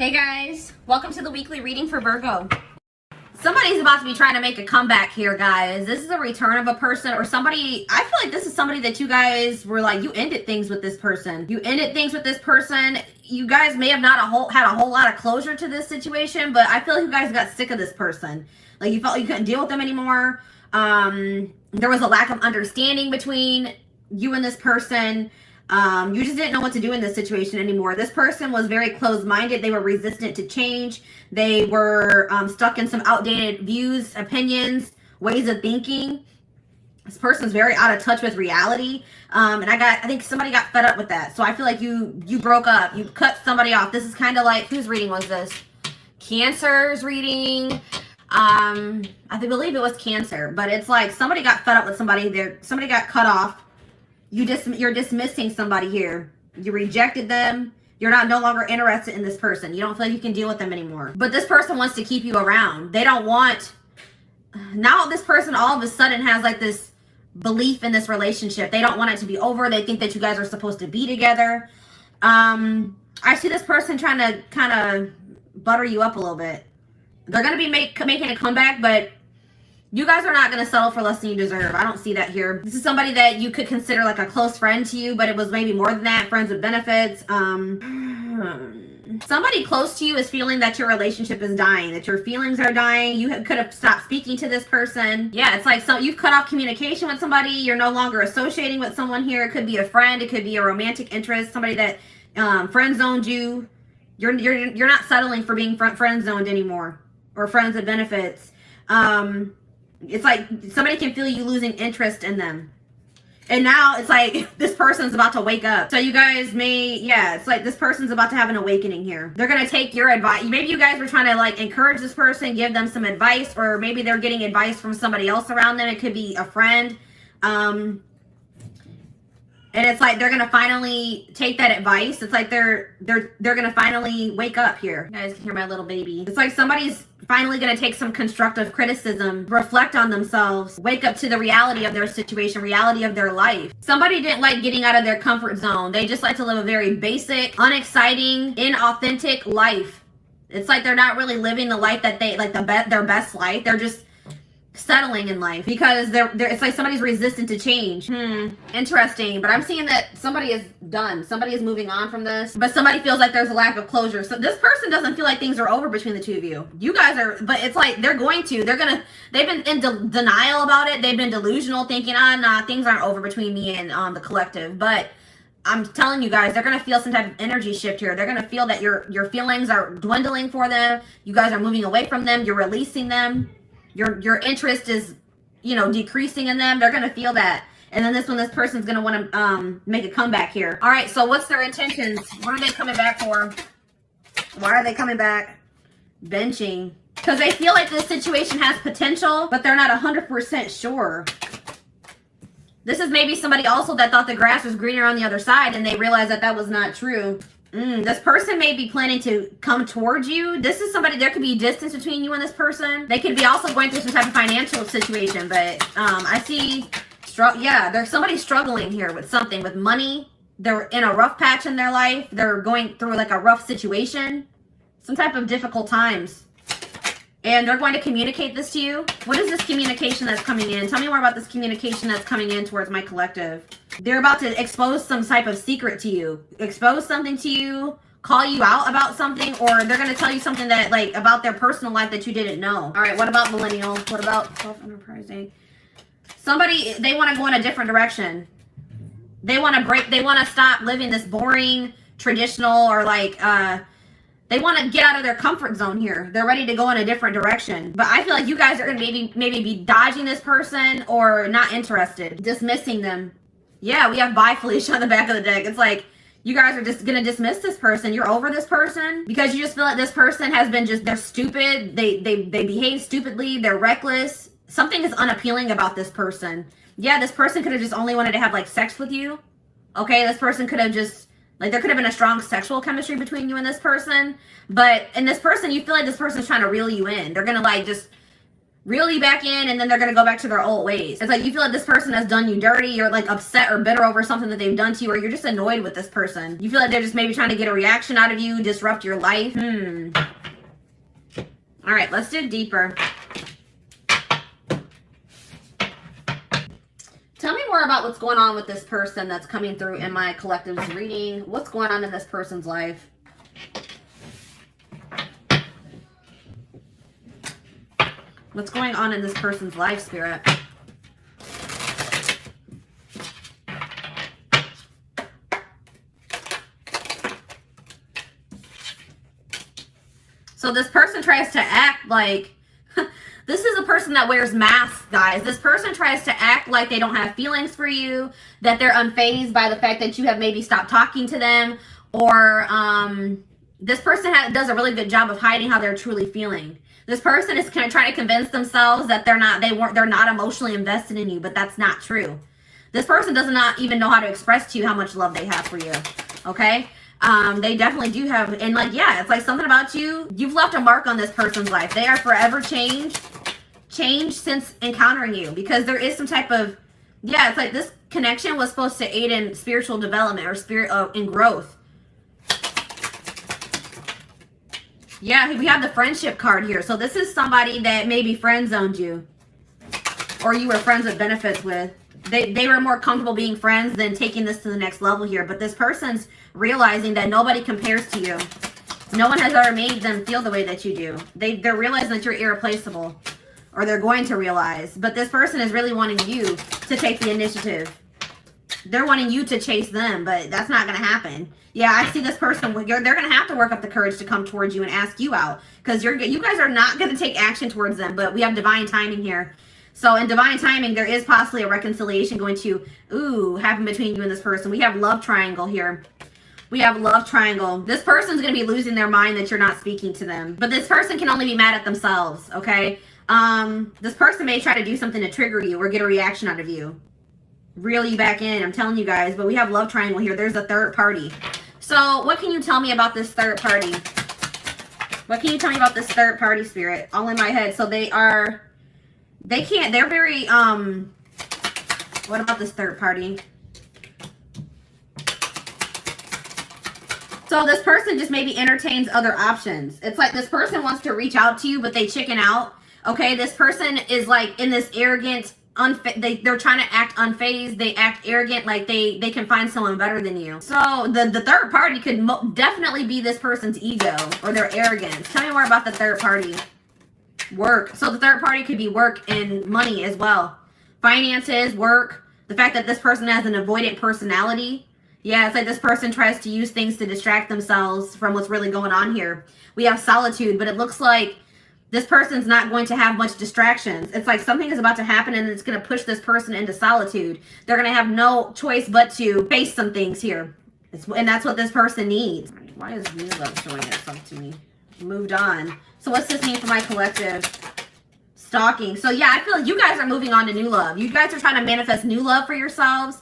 Hey guys, welcome to the weekly reading for Virgo. Somebody's about to be trying to make a comeback here, guys. This is a return of a person or somebody. I feel like this is somebody that you guys were like, you ended things with this person. You ended things with this person. You guys may have not had a whole lot of closure to this situation, but I feel like you guys got sick of this person. Like you felt you couldn't deal with them anymore. There was a lack of understanding between you and this person. You just didn't know what to do in this situation anymore. This person was very closed-minded. They were resistant to change. They were stuck in some outdated views, opinions, ways of thinking. This person's very out of touch with reality. And I think somebody got fed up with that. So I feel like you broke up. You cut somebody off. This is kind of like, whose reading was this? Cancer's reading. I believe it was Cancer. But it's like somebody got fed up with somebody. Somebody got cut off. You're dismissing somebody here. You rejected them. You're no longer interested in this person. You don't feel like you can deal with them anymore. But this person wants to keep you around. They don't want... Now this person all of a sudden has like this belief in this relationship. They don't want it to be over. They think that you guys are supposed to be together. I see this person trying to kind of butter you up a little bit. They're going to be making a comeback, but... You guys are not going to settle for less than you deserve. I don't see that here. This is somebody that you could consider like a close friend to you, but it was maybe more than that. Friends with benefits. Somebody close to you is feeling that your relationship is dying, that your feelings are dying. You could have stopped speaking to this person. Yeah, it's like you've cut off communication with somebody. You're no longer associating with someone here. It could be a friend. It could be a romantic interest. Somebody that friend zoned you. You're not settling for being friend zoned anymore, or friends with benefits. It's like somebody can feel you losing interest in them. And now it's like this person's about to wake up. So you guys it's like this person's about to have an awakening here. They're going to take your advice. Maybe you guys were trying to like encourage this person, give them some advice, or maybe they're getting advice from somebody else around them. It could be a friend. And it's like they're going to finally take that advice. It's like they're going to finally wake up here. You guys can hear my little baby. It's like somebody's finally going to take some constructive criticism, reflect on themselves, wake up to the reality of their situation, reality of their life. Somebody didn't like getting out of their comfort zone. They just like to live a very basic, unexciting, inauthentic life. It's like they're not really living the life that they like, their best life. They're just settling in life because it's like somebody's resistant to change. Interesting. But I'm seeing that somebody is done. Somebody is moving on from this, but somebody feels like there's a lack of closure. So this person doesn't feel like things are over between the two of you. You guys are, but it's like they've been in denial about it. They've been delusional, thinking, nah, things aren't over between me and the collective. But I'm telling you guys, they're going to feel some type of energy shift here. They're going to feel that your feelings are dwindling for them. You guys are moving away from them. You're releasing them. Your interest is, decreasing in them. They're going to feel that. And then this person's going to want to make a comeback here. All right, so what's their intentions? What are they coming back for? Why are they coming back? Benching. Because they feel like this situation has potential, but they're not 100% sure. This is maybe somebody also that thought the grass was greener on the other side, and they realized that was not true. This person may be planning to come towards you. This is somebody, there could be distance between you and this person. They could be also going through some type of financial situation, but I see, there's somebody struggling here with something, with money. They're in a rough patch in their life. They're going through like a rough situation, some type of difficult times. And they're going to communicate this to you. What is this communication that's coming in? Tell me more about this communication that's coming in towards my collective. They're about to expose some type of secret to you. Expose something to you. Call you out about something. Or they're going to tell you something that, like, about their personal life that you didn't know. All right, what about millennial? What about self-enterprising? Somebody, they want to go in a different direction. They want to stop living this boring, traditional, or like, they want to get out of their comfort zone here. They're ready to go in a different direction. But I feel like you guys are going to maybe be dodging this person or not interested. Dismissing them. Yeah, we have bye Felicia on the back of the deck. It's like you guys are just going to dismiss this person. You're over this person because you just feel like this person has been they're stupid. They behave stupidly. They're reckless. Something is unappealing about this person. Yeah, this person could have just only wanted to have like sex with you. Okay, this person could have just... Like, there could have been a strong sexual chemistry between you and this person. But in this person, you feel like this person's trying to reel you in. They're going to, like, just reel you back in, and then they're going to go back to their old ways. It's like you feel like this person has done you dirty. You're like upset or bitter over something that they've done to you, or you're just annoyed with this person. You feel like they're just maybe trying to get a reaction out of you, disrupt your life. All right, let's dig deeper. Tell me more about what's going on with this person that's coming through in my collective's reading. What's going on in this person's life? What's going on in this person's life, Spirit? So this person tries to act like... This is a person that wears masks, guys. This person tries to act like they don't have feelings for you, that they're unfazed by the fact that you have maybe stopped talking to them, or this person does a really good job of hiding how they're truly feeling. This person is trying to convince themselves that they're not emotionally invested in you, but that's not true. This person does not even know how to express to you how much love they have for you. Okay? They definitely do have, and like, yeah, it's like something about you. You've left a mark on this person's life. They are forever changed since encountering you, because there is some type of, yeah, it's like this connection was supposed to aid in spiritual development or in growth. Yeah, we have the friendship card here. So this is somebody that maybe friend zoned you, or you were friends with benefits with. They were more comfortable being friends than taking this to the next level here. But this person's realizing that nobody compares to you. No one has ever made them feel the way that you do. They're realizing that you're irreplaceable, or they're going to realize. But this person is really wanting you to take the initiative. They're wanting you to chase them, but that's not going to happen. Yeah, I see this person. They're going to have to work up the courage to come towards you and ask you out, because you guys are not going to take action towards them. But we have divine timing here. So in divine timing, there is possibly a reconciliation going to happen between you and this person. We have love triangle here. We have love triangle. This person's going to be losing their mind that you're not speaking to them. But this person can only be mad at themselves, okay? This person may try to do something to trigger you or get a reaction out of you. Reel you back in, I'm telling you guys. But we have love triangle here. There's a third party. So what can you tell me about this third party? What can you tell me about this third party, Spirit? All in my head. So they're very, what about this third party? So this person just maybe entertains other options. It's like this person wants to reach out to you, but they chicken out. Okay, this person is like in this arrogant, they're trying to act unfazed. They act arrogant, like they can find someone better than you. So the third party could definitely be this person's ego or their arrogance. Tell me more about the third party. Work. So the third party could be work and money as well. Finances, work. The fact that this person has an avoidant personality. Yeah, it's like this person tries to use things to distract themselves from what's really going on here. We have solitude, but it looks like this person's not going to have much distractions. It's like something is about to happen and it's going to push this person into solitude. They're going to have no choice but to face some things here. And that's what this person needs. Why is new love showing itself to me? Moved on. So what's this mean for my collective? Stalking. So yeah, I feel like you guys are moving on to new love. You guys are trying to manifest new love for yourselves.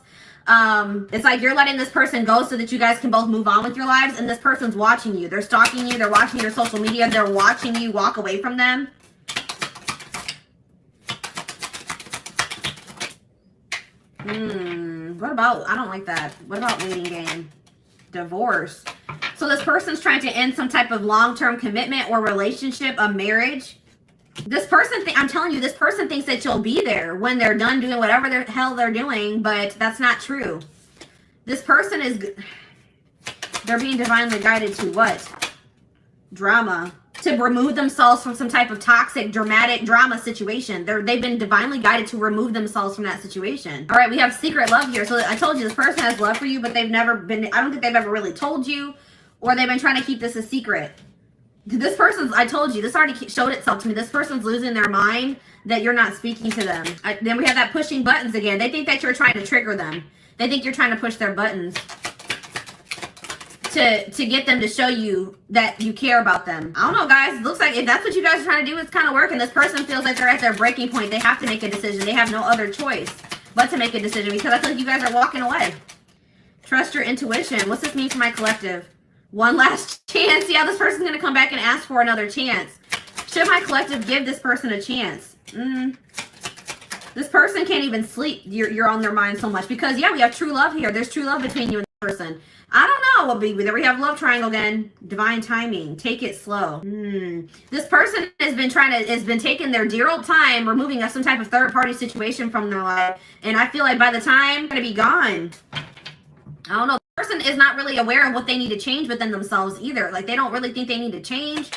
It's like you're letting this person go so that you guys can both move on with your lives, and this person's watching you. They're stalking you. They're watching your social media. They're watching you walk away from them. What about, I don't like that. What about waiting game? Divorce. So this person's trying to end some type of long-term commitment or relationship, a marriage. This person, I'm telling you, this person thinks that you'll be there when they're done doing whatever the hell they're doing, but that's not true. This person they're being divinely guided to what? Drama. To remove themselves from some type of toxic, dramatic drama situation. They've been divinely guided to remove themselves from that situation. All right, we have secret love here. So I told you this person has love for you, but they've never been, I don't think they've ever really told you, or they've been trying to keep this a secret. This person's, I told you, this already showed itself to me. This person's losing their mind that you're not speaking to them. Then we have that pushing buttons again. They think that you're trying to trigger them. They think you're trying to push their buttons to get them to show you that you care about them. I don't know, guys. It looks like if that's what you guys are trying to do, it's kind of working. This person feels like they're at their breaking point. They have to make a decision. They have no other choice but to make a decision, because I feel like you guys are walking away. Trust your intuition. What's this mean for my collective? One last chance. Yeah, this person's going to come back and ask for another chance. Should my collective give this person a chance? This person can't even sleep. You're on their mind so much because, yeah, we have true love here. There's true love between you and the person. I don't know what be there. We have love triangle again. Divine timing. Take it slow. This person has been taking their dear old time removing some type of third party situation from their life. And I feel like by the time they're going to be gone, I don't know. The person is not really aware of what they need to change within themselves either. Like, they don't really think they need to change.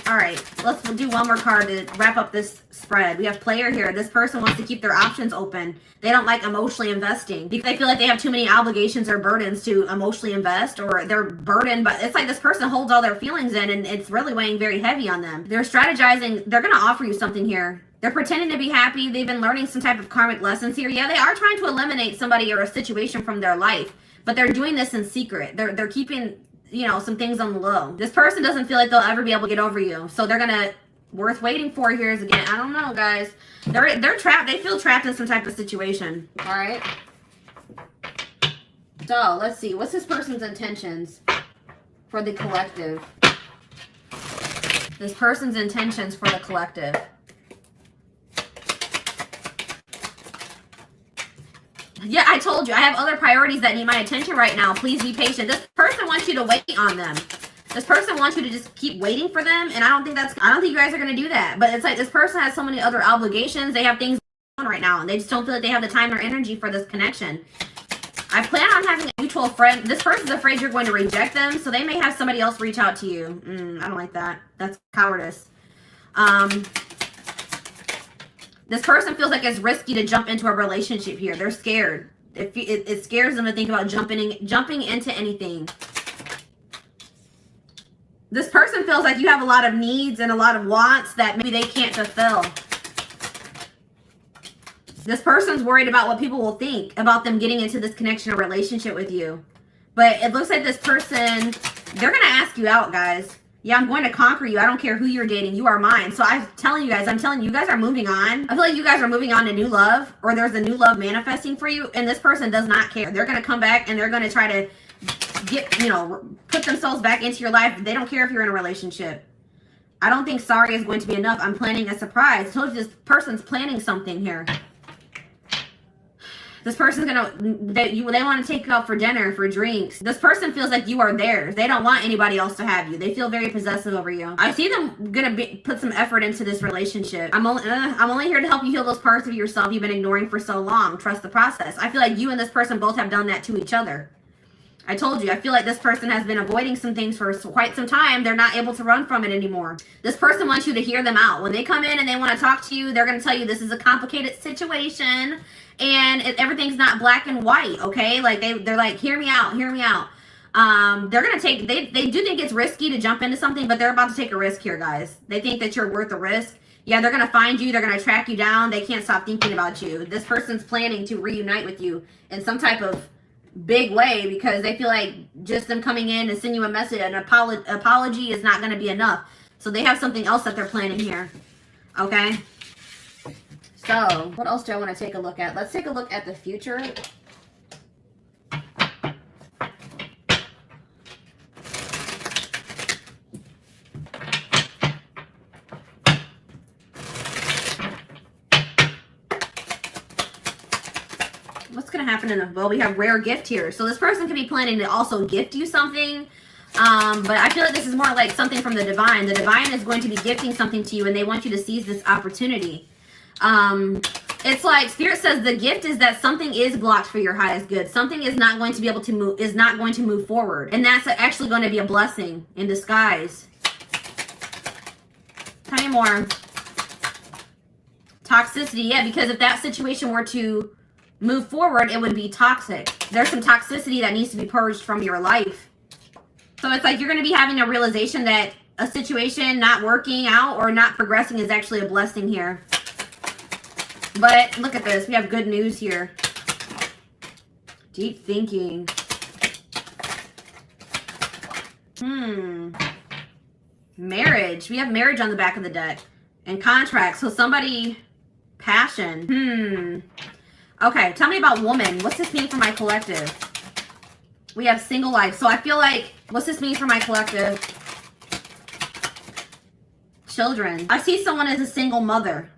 All right, let's do one more card to wrap up this spread. We have player here. This person wants to keep their options open. They don't like emotionally investing because they feel like they have too many obligations or burdens to emotionally invest, or they're burdened. But it's like this person holds all their feelings in, and it's really weighing very heavy on them. They're strategizing. They're going to offer you something here. They're pretending to be happy. They've been learning some type of karmic lessons here. Yeah, they are trying to eliminate somebody or a situation from their life, but they're doing this in secret. They're keeping, you know, some things on the low. This person doesn't feel like they'll ever be able to get over you. So they're gonna, worth waiting for here is again, I don't know, guys. They're trapped. They feel trapped in some type of situation. All right. So let's see. What's this person's intentions for the collective? This person's intentions for the collective. Yeah, I told you. I have other priorities that need my attention right now. Please be patient. This person wants you to wait on them. This person wants you to just keep waiting for them, and I don't think you guys are going to do that. But it's like this person has so many other obligations. They have things going on right now, and they just don't feel like they have the time or energy for this connection. I plan on having a mutual friend. This person's afraid you're going to reject them, so they may have somebody else reach out to you. I don't like that. That's cowardice. This person feels like it's risky to jump into a relationship here. They're scared. It scares them to think about jumping into anything. This person feels like you have a lot of needs and a lot of wants that maybe they can't fulfill. This person's worried about what people will think about them getting into this connection or relationship with you. But it looks like this person, they're going to ask you out, guys. Yeah, I'm going to conquer you. I don't care who you're dating. You are mine. So I'm telling you guys are moving on. I feel like you guys are moving on to new love, or there's a new love manifesting for you, and this person does not care. They're going to come back and they're going to try to put themselves back into your life. They don't care if you're in a relationship. I don't think sorry is going to be enough. I'm planning a surprise. I told you this person's planning something here. This person's they want to take you out for dinner, for drinks. This person feels like you are theirs. They don't want anybody else to have you. They feel very possessive over you. I see them put some effort into this relationship. I'm only here to help you heal those parts of yourself you've been ignoring for so long. Trust the process. I feel like you and this person both have done that to each other. I told you, I feel like this person has been avoiding some things for quite some time. They're not able to run from it anymore. This person wants you to hear them out. When they come in and they want to talk to you, they're going to tell you this is a complicated situation and everything's not black and white, okay? Like they're like, hear me out, hear me out. They're going to take, they do think it's risky to jump into something, but they're about to take a risk here, guys. They think that you're worth the risk. Yeah, they're going to find you. They're going to track you down. They can't stop thinking about you. This person's planning to reunite with you in some type of big way because they feel like just them coming in and sending you a message, an apology is not going to be enough. So they have something else that they're planning here. Okay. So what else do I want to take a look at? Let's take a look at the future. What's going to happen in the, well, we have rare gift here. So this person could be planning to also gift you something. But I feel like this is more like something from the divine. The divine is going to be gifting something to you and they want you to seize this opportunity. It's like Spirit says the gift is that something is blocked for your highest good. Something is not going to be able to move, is not going to move forward. And that's actually going to be a blessing in disguise. Tell me more. Toxicity, yeah, because if that situation were to move forward, it would be toxic. There's some toxicity that needs to be purged from your life. So it's like you're going to be having a realization that a situation not working out or not progressing is actually a blessing here. But look at this. We have good news here. Deep thinking. Marriage. We have marriage on the back of the deck. And contract. So somebody, passion. Okay, tell me about woman. What's this mean for my collective? We have single life. So I feel like, what's this mean for my collective? Children. I see someone as a single mother.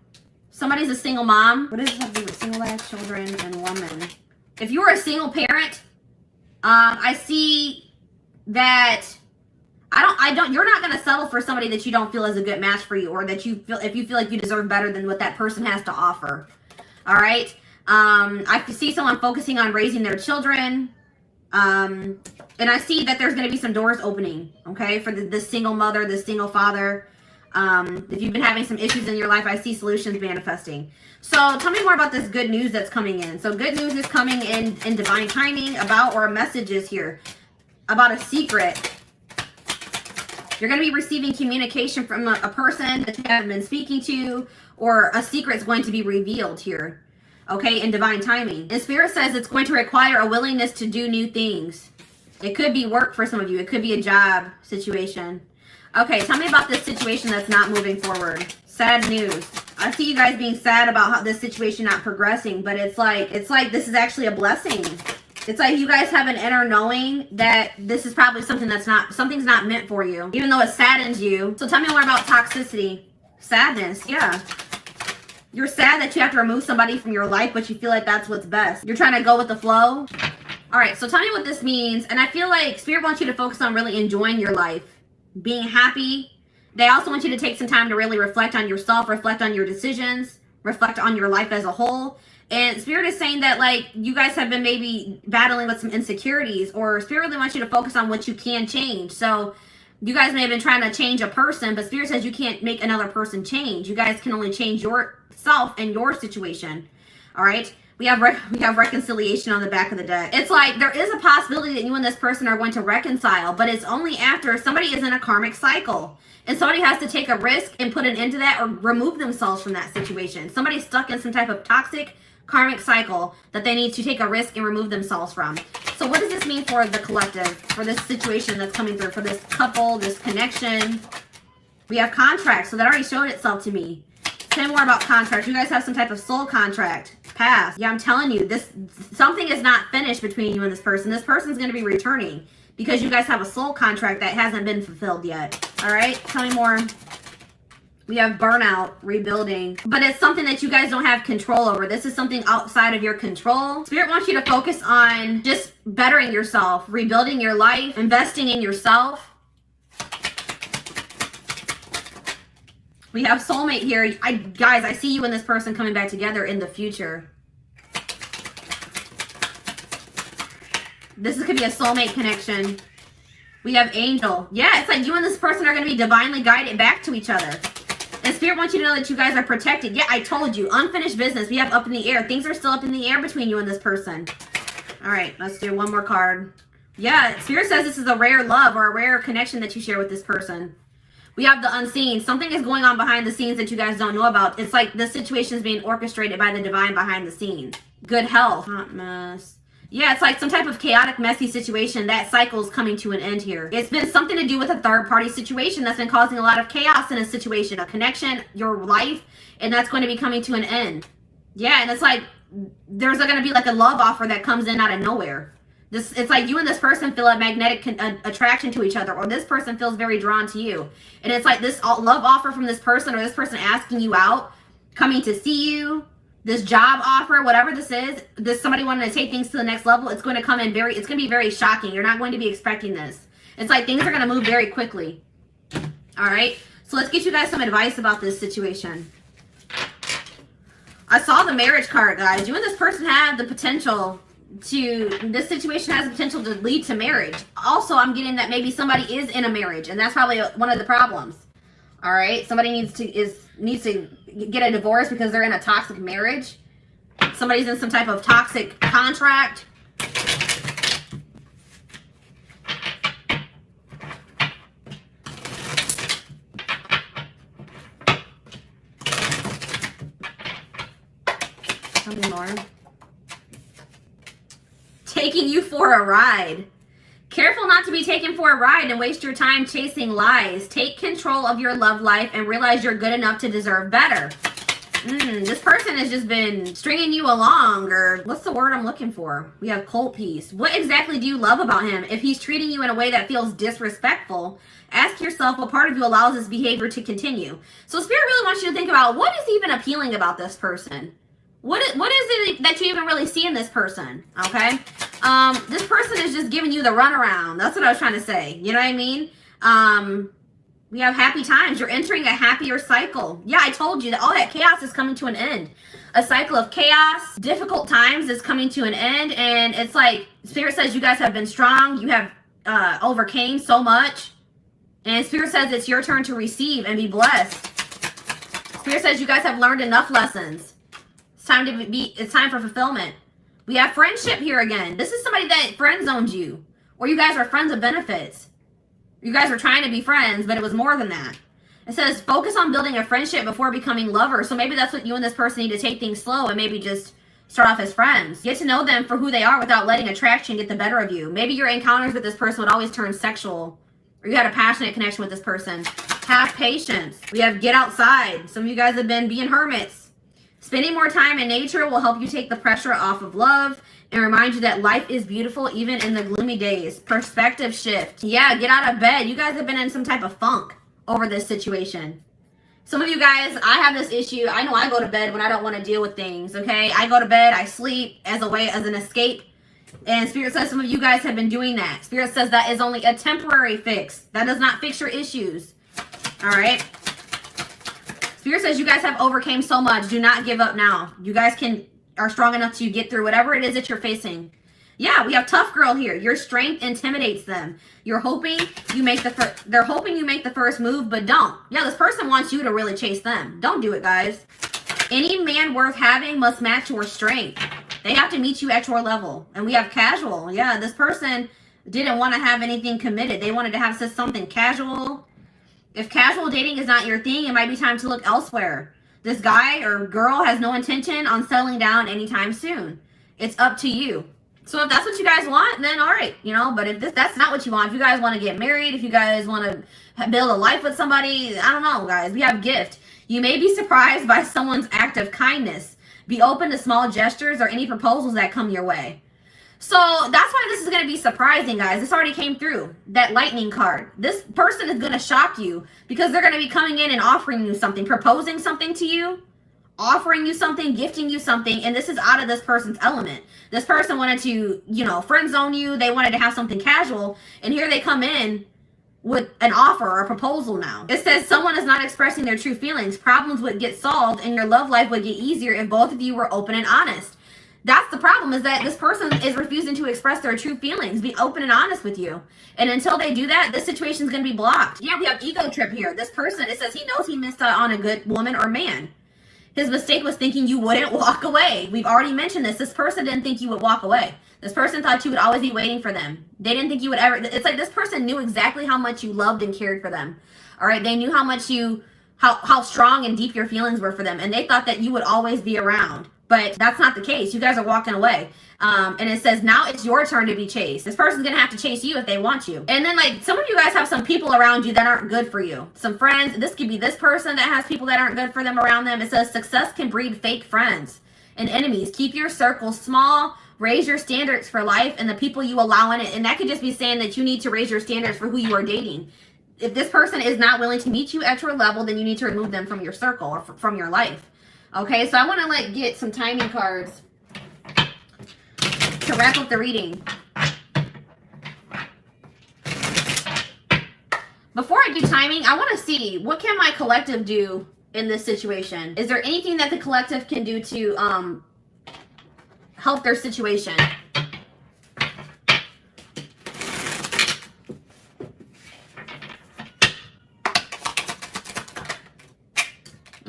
Somebody's a single mom. What does this have to do with single life, children, and woman? If you're a single parent, I see that you're not going to settle for somebody that you don't feel is a good match for you, or that if you feel like you deserve better than what that person has to offer. All right. I see someone focusing on raising their children. And I see that there's going to be some doors opening, okay, for the single mother, the single father. If you've been having some issues in your life, I see solutions manifesting. So tell me more about this good news that's coming in. So good news is coming in divine timing about, or a message is here about a secret. You're going to be receiving communication from a person that you haven't been speaking to, or a secret's going to be revealed here. Okay, in divine timing. And Spirit says it's going to require a willingness to do new things. It could be work for some of you. It could be a job situation. Okay, tell me about this situation that's not moving forward. Sad news. I see you guys being sad about how this situation not progressing, but it's like this is actually a blessing. It's like you guys have an inner knowing that this is probably something's not meant for you, even though it saddens you. So tell me more about toxicity. Sadness, yeah. You're sad that you have to remove somebody from your life, but you feel like that's what's best. You're trying to go with the flow. All right, so tell me what this means. And I feel like Spirit wants you to focus on really enjoying your life, being happy. They also want you to take some time to really reflect on yourself, reflect on your decisions, reflect on your life as a whole. And Spirit is saying that, like, you guys have been maybe battling with some insecurities, or Spirit really wants you to focus on what you can change. So you guys may have been trying to change a person, but Spirit says you can't make another person change. You guys can only change yourself and your situation. All right? We have reconciliation on the back of the deck. It's like there is a possibility that you and this person are going to reconcile, but it's only after somebody is in a karmic cycle. And somebody has to take a risk and put an end to that, or remove themselves from that situation. Somebody's stuck in some type of toxic karmic cycle that they need to take a risk and remove themselves from. So what does this mean for the collective, for this situation that's coming through, for this couple, this connection? We have contracts, so that already showed itself to me. Say more about contracts. You guys have some type of soul contract. Past. Yeah, I'm telling you, something is not finished between you and this person. This person's going to be returning because you guys have a soul contract that hasn't been fulfilled yet. All right, tell me more. We have burnout, rebuilding, but it's something that you guys don't have control over. This is something outside of your control. Spirit wants you to focus on just bettering yourself, rebuilding your life, investing in yourself. We have soulmate here. Guys, I see you and this person coming back together in the future. This could be a soulmate connection. We have angel. Yeah, it's like you and this person are going to be divinely guided back to each other. And Spirit wants you to know that you guys are protected. Yeah, I told you. Unfinished business. We have up in the air. Things are still up in the air between you and this person. All right, let's do one more card. Yeah, Spirit says this is a rare love or a rare connection that you share with this person. We have the unseen. Something is going on behind the scenes that you guys don't know about. It's like this situation is being orchestrated by the divine behind the scenes. Good health. Hot mess. Yeah, it's like some type of chaotic, messy situation. That cycle is coming to an end here. It's been something to do with a third-party situation that's been causing a lot of chaos in a situation, a connection, your life, and that's going to be coming to an end. Yeah, and it's like there's going to be like a love offer that comes in out of nowhere. It's like you and this person feel a magnetic attraction to each other, or this person feels very drawn to you. And it's like this love offer from this person, or this person asking you out, coming to see you, this job offer, whatever this is, somebody wanting to take things to the next level. It's going to come in it's going to be very shocking. You're not going to be expecting this. It's like things are going to move very quickly. All right. So let's get you guys some advice about this situation. I saw the marriage card, guys. You and this person have the potential this situation has the potential to lead to marriage. Also, I'm getting that maybe somebody is in a marriage, and that's probably one of the problems. All right, somebody needs to get a divorce because they're in a toxic marriage. Somebody's in some type of toxic contract. Tell me more. Taking you for a ride. Careful not to be taken for a ride and waste your time chasing lies. Take control of your love life and realize you're good enough to deserve better. This person has just been stringing you along, or what's the word I'm looking for? We have cold piece. What exactly do you love about him? If he's treating you in a way that feels disrespectful, ask yourself what part of you allows this behavior to continue. So Spirit really wants you to think about what is even appealing about this person. What is it that you even really see in this person? Okay? This person is just giving you the runaround. That's what I was trying to say. You know what I mean? We have happy times. You're entering a happier cycle. Yeah, I told you that all that chaos is coming to an end. A cycle of chaos, difficult times is coming to an end. And it's like, Spirit says you guys have been strong. You have overcame so much. And Spirit says it's your turn to receive and be blessed. Spirit says you guys have learned enough lessons. It's time for fulfillment. We have friendship here again. This is somebody that friend zoned you. Or you guys are friends of benefits. You guys were trying to be friends, but it was more than that. It says focus on building a friendship before becoming lovers. So maybe that's what you and this person need to take things slow and maybe just start off as friends. Get to know them for who they are without letting attraction get the better of you. Maybe your encounters with this person would always turn sexual, or you had a passionate connection with this person. Have patience. We have get outside. Some of you guys have been being hermits. Spending more time in nature will help you take the pressure off of love and remind you that life is beautiful even in the gloomy days. Perspective shift. Yeah, get out of bed. You guys have been in some type of funk over this situation. Some of you guys, I have this issue. I know I go to bed when I don't want to deal with things, okay? I go to bed, I sleep as an escape. And Spirit says some of you guys have been doing that. Spirit says that is only a temporary fix. That does not fix your issues. All right? Spirit says you guys have overcame so much. Do not give up now. You guys are strong enough to get through whatever it is that you're facing. Yeah, we have tough girl here. Your strength intimidates them. You're hoping you make they're hoping you make the first move, but don't. Yeah, this person wants you to really chase them. Don't do it, guys. Any man worth having must match your strength. They have to meet you at your level. And we have casual. Yeah, this person didn't want to have anything committed. They wanted to have something casual. If casual dating is not your thing, it might be time to look elsewhere. This guy or girl has no intention on settling down anytime soon. It's up to you. So if that's what you guys want, then all right, but if that's not what you want, if you guys want to get married, if you guys want to build a life with somebody, I don't know, guys, we have gift. You may be surprised by someone's act of kindness. Be open to small gestures or any proposals that come your way. So that's why this is going to be surprising, guys. This already came through, that lightning card. This person is going to shock you because they're going to be coming in and offering you something, proposing something to you, offering you something, gifting you something, and this is out of this person's element. This person wanted to, friend zone you. They wanted to have something casual, and here they come in with an offer or a proposal now. It says someone is not expressing their true feelings. Problems would get solved, and your love life would get easier if both of you were open and honest. That's the problem, is that this person is refusing to express their true feelings, be open and honest with you. And until they do that, this situation is going to be blocked. Yeah, we have ego trip here. This person, it says he knows he missed out on a good woman or man. His mistake was thinking you wouldn't walk away. We've already mentioned this. This person didn't think you would walk away. This person thought you would always be waiting for them. They didn't think you would ever. It's like this person knew exactly how much you loved and cared for them. All right, they knew how much how strong and deep your feelings were for them. And they thought that you would always be around. But that's not the case. You guys are walking away. And it says now it's your turn to be chased. This person's going to have to chase you if they want you. And then some of you guys have some people around you that aren't good for you. Some friends. This could be this person that has people that aren't good for them around them. It says success can breed fake friends and enemies. Keep your circle small. Raise your standards for life and the people you allow in it. And that could just be saying that you need to raise your standards for who you are dating. If this person is not willing to meet you at your level, then you need to remove them from your circle or from your life. Okay, so I want to get some timing cards to wrap up the reading. Before I do timing, I want to see what can my collective do in this situation. Is there anything that the collective can do to help their situation?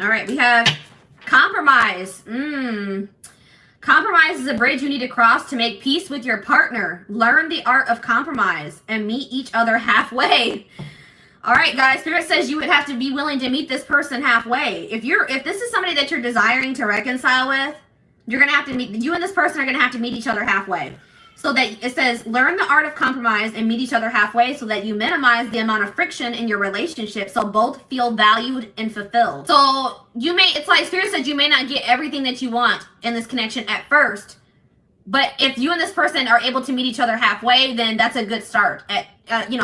All right, we have compromise. Compromise is a bridge you need to cross to make peace with your partner. Learn the art of compromise and meet each other halfway. All right, guys, Spirit says you would have to be willing to meet this person halfway. If this is somebody that you're desiring to reconcile with, you're going to have to meet, you and this person are going to have to meet each other halfway. So that it says, learn the art of compromise and meet each other halfway so that you minimize the amount of friction in your relationship so both feel valued and fulfilled. So it's like Spirit said, you may not get everything that you want in this connection at first, but if you and this person are able to meet each other halfway, then that's a good start at,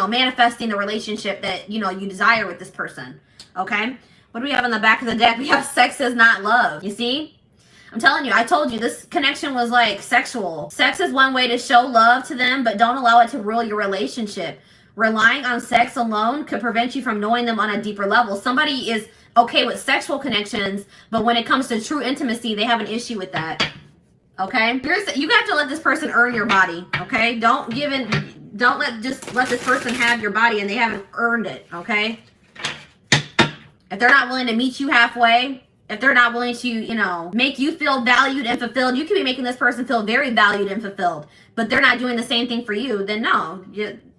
manifesting the relationship that, you desire with this person. Okay. What do we have on the back of the deck? We have sex is not love. You see? I'm telling you, I told you this connection was like sexual. Sex is one way to show love to them, but don't allow it to rule your relationship. Relying on sex alone could prevent you from knowing them on a deeper level. Somebody is okay with sexual connections, but when it comes to true intimacy, they have an issue with that. Okay? You have to let this person earn your body. Okay? Don't let this person have your body and they haven't earned it. Okay? If they're not willing to meet you halfway, if they're not willing to, make you feel valued and fulfilled, you could be making this person feel very valued and fulfilled, but they're not doing the same thing for you, then no,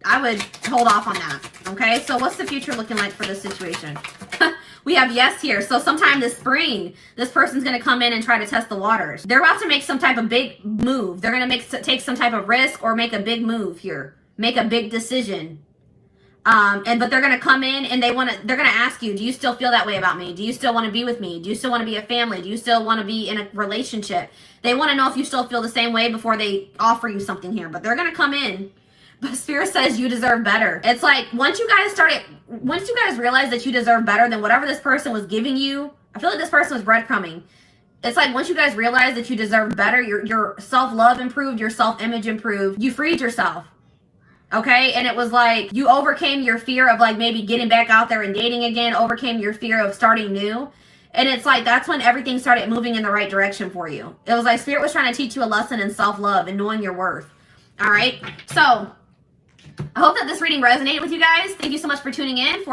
I would hold off on that. Okay, so what's the future looking like for this situation? We have yes here. So sometime this spring, this person's going to come in and try to test the waters. They're about to make some type of big move. They're going to take some type of risk or make a big move here, make a big decision. But they're gonna come in and they're gonna ask you, do you still feel that way about me? Do you still want to be with me? Do you still want to be a family? Do you still want to be in a relationship? They want to know if you still feel the same way before they offer you something here. But they're gonna come in. But Spirit says you deserve better. It's like once you guys realize that you deserve better than whatever this person was giving you. I feel like this person was breadcrumbing. It's like once you guys realize that you deserve better, your self-love improved, your self-image improved, you freed yourself. Okay, and it was like you overcame your fear of like maybe getting back out there and dating again, overcame your fear of starting new. And it's like that's when everything started moving in the right direction for you. It was like Spirit was trying to teach you a lesson in self-love and knowing your worth. All right, so I hope that this reading resonated with you guys. Thank you so much for tuning in.